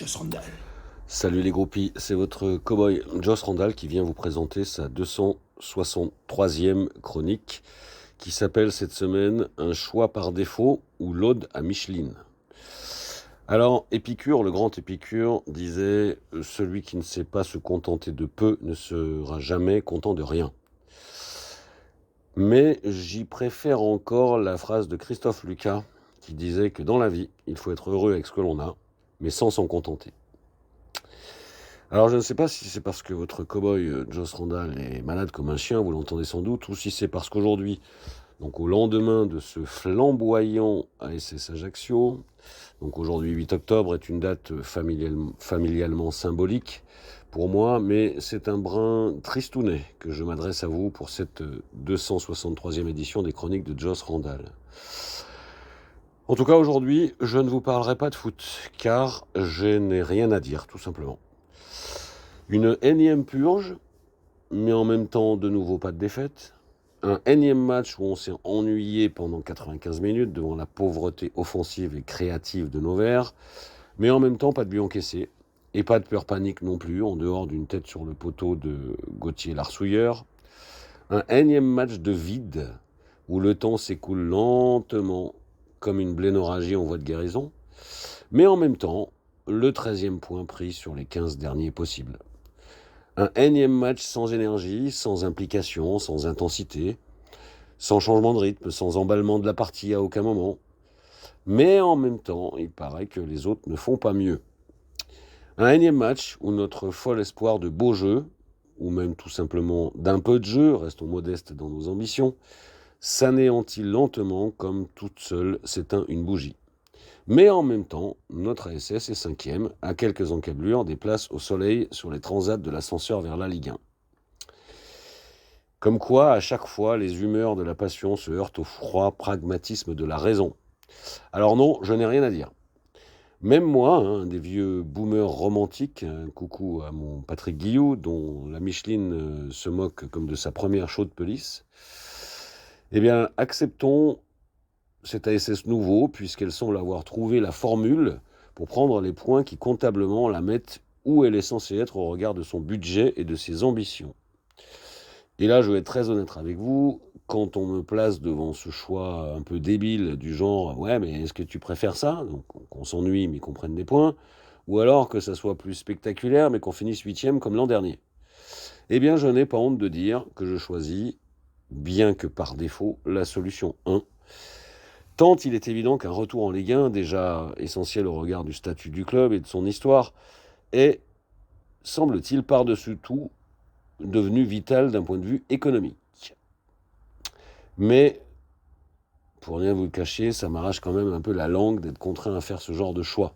Joss Randall. Salut les groupies, c'est votre cowboy Joss Randall qui vient vous présenter sa 263e chronique qui s'appelle cette semaine Un choix par défaut ou l'ode à Micheline. Alors, Épicure, le grand Épicure, disait « Celui qui ne sait pas se contenter de peu ne sera jamais content de rien ». Mais j'y préfère encore la phrase de Christophe Lucas qui disait que dans la vie, il faut être heureux avec ce que l'on a, mais sans s'en contenter. Alors je ne sais pas si c'est parce que votre cow-boy Joss Randall est malade comme un chien, vous l'entendez sans doute, ou si c'est parce qu'aujourd'hui, donc au lendemain de ce flamboyant ASS Ajaccio, donc aujourd'hui 8 octobre est une date familialement symbolique pour moi, mais c'est un brin tristounet que je m'adresse à vous pour cette 263e édition des chroniques de Joss Randall. En tout cas aujourd'hui, je ne vous parlerai pas de foot, car je n'ai rien à dire tout simplement. Une énième purge, mais en même temps de nouveau pas de défaite. Un énième match où on s'est ennuyé pendant 95 minutes devant la pauvreté offensive et créative de nos Verts, mais en même temps pas de but encaissé. Et pas de peur panique non plus, en dehors d'une tête sur le poteau de Gauthier Larsouilleur. Un énième match de vide, où le temps s'écoule lentement, comme une blénorragie en voie de guérison, mais en même temps, le 13e point pris sur les 15 derniers possibles. Un énième match sans énergie, sans implication, sans intensité, sans changement de rythme, sans emballement de la partie à aucun moment. Mais en même temps, il paraît que les autres ne font pas mieux. Un énième match où notre fol espoir de beau jeu, ou même tout simplement d'un peu de jeu, restons modestes dans nos ambitions, s'anéantit lentement comme toute seule s'éteint une bougie. Mais en même temps, notre ASS est 5e, à quelques encablures, des places au soleil sur les transats de l'ascenseur vers la Ligue 1. Comme quoi, à chaque fois, les humeurs de la passion se heurtent au froid pragmatisme de la raison. Alors non, je n'ai rien à dire. Même moi, un des vieux boomers romantiques, un coucou à mon Patrick Guillou, dont la Micheline se moque comme de sa première chaude pelisse, eh bien, acceptons cet ASS nouveau, puisqu'elle semble avoir trouvé la formule pour prendre les points qui comptablement la mettent où elle est censée être au regard de son budget et de ses ambitions. Et là, je vais être très honnête avec vous, quand on me place devant ce choix un peu débile du genre « Ouais, mais est-ce que tu préfères ça ?» Donc qu'on s'ennuie mais qu'on prenne des points, ou alors que ça soit plus spectaculaire mais qu'on finisse 8e comme l'an dernier. Eh bien, je n'ai pas honte de dire que je choisis, bien que par défaut, la solution 1. Tant il est évident qu'un retour en Ligue 1, déjà essentiel au regard du statut du club et de son histoire, est, semble-t-il, par-dessus tout, devenu vital d'un point de vue économique. Mais, pour rien vous le cacher, ça m'arrache quand même un peu la langue d'être contraint à faire ce genre de choix.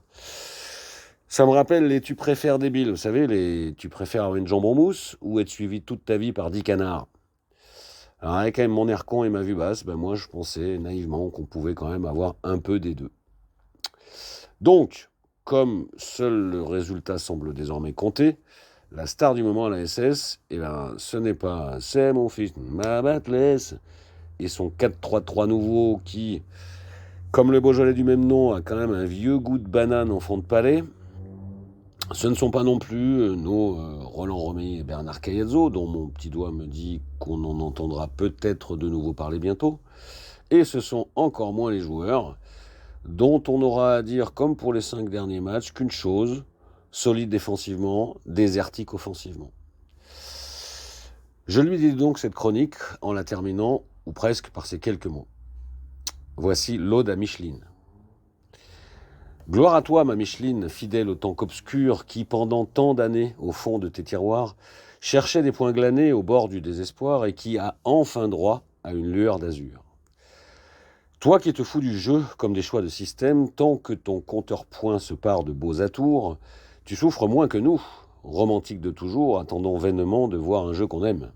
Ça me rappelle les tu préfères débiles, vous savez, les tu préfères avoir une jambe en mousse ou être suivi toute ta vie par 10 canards. Alors avec quand même mon air con et ma vue basse, ben moi je pensais naïvement qu'on pouvait quand même avoir un peu des deux. Donc, comme seul le résultat semble désormais compter, la star du moment à la SS, eh ben, ce n'est pas c'est mon fils, ma battles, et son 4-3-3 nouveau qui, comme le Beaujolais du même nom, a quand même un vieux goût de banane en fond de palais. Ce ne sont pas non plus nos Roland Romy et Bernard Caiazzo, dont mon petit doigt me dit qu'on en entendra peut-être de nouveau parler bientôt. Et ce sont encore moins les joueurs, dont on aura à dire, comme pour les 5 derniers matchs, qu'une chose, solide défensivement, désertique offensivement. Je lui dis donc cette chronique en la terminant, ou presque, par ces quelques mots. Voici l'ode à Micheline. Gloire à toi, ma Micheline, fidèle autant qu'obscure, qui, pendant tant d'années, au fond de tes tiroirs, cherchait des points glanés au bord du désespoir et qui a enfin droit à une lueur d'azur. Toi qui te fous du jeu comme des choix de système, tant que ton compteur point se part de beaux atours, tu souffres moins que nous, romantiques de toujours, attendant vainement de voir un jeu qu'on aime.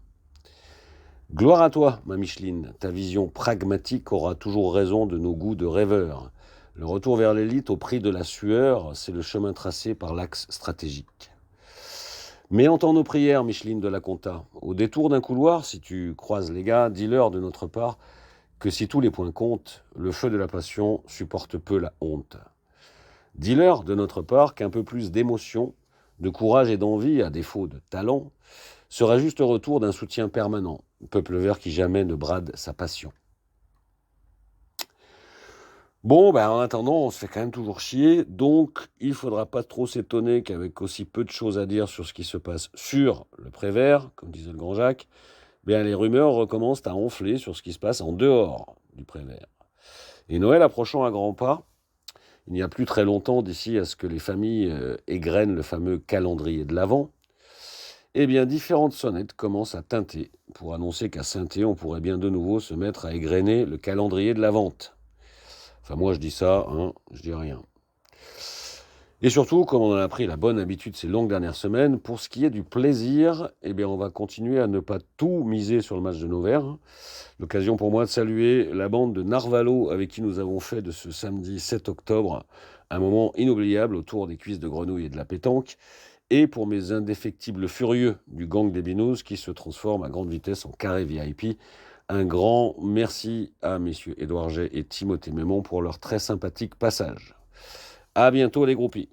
Gloire à toi, ma Micheline, ta vision pragmatique aura toujours raison de nos goûts de rêveurs. Le retour vers l'élite au prix de la sueur, c'est le chemin tracé par l'axe stratégique. Mais entends nos prières, Micheline de la Conta. Au détour d'un couloir, si tu croises les gars, dis-leur de notre part que si tous les points comptent, le feu de la passion supporte peu la honte. Dis-leur, de notre part, qu'un peu plus d'émotion, de courage et d'envie, à défaut de talent, sera juste le retour d'un soutien permanent, peuple vert qui jamais ne brade sa passion. Bon, en attendant, on se fait quand même toujours chier, donc il faudra pas trop s'étonner qu'avec aussi peu de choses à dire sur ce qui se passe sur le Prévert, comme disait le grand Jacques, les rumeurs recommencent à enfler sur ce qui se passe en dehors du Prévert. Et Noël approchant à grands pas, il n'y a plus très longtemps d'ici à ce que les familles égrènent le fameux calendrier de l'Avent, différentes sonnettes commencent à tinter pour annoncer qu'à Saint-Thé, on pourrait bien de nouveau se mettre à égrener le calendrier de l'Avent. Enfin, moi, je dis ça, je dis rien. Et surtout, comme on en a pris la bonne habitude ces longues dernières semaines, pour ce qui est du plaisir, on va continuer à ne pas tout miser sur le match de nos Verts. L'occasion pour moi de saluer la bande de Narvalo avec qui nous avons fait de ce samedi 7 octobre un moment inoubliable autour des cuisses de grenouille et de la pétanque. Et pour mes indéfectibles furieux du gang des binous qui se transforment à grande vitesse en carré VIP, un grand merci à messieurs Édouard Jay et Timothée Mémon pour leur très sympathique passage. À bientôt les groupies.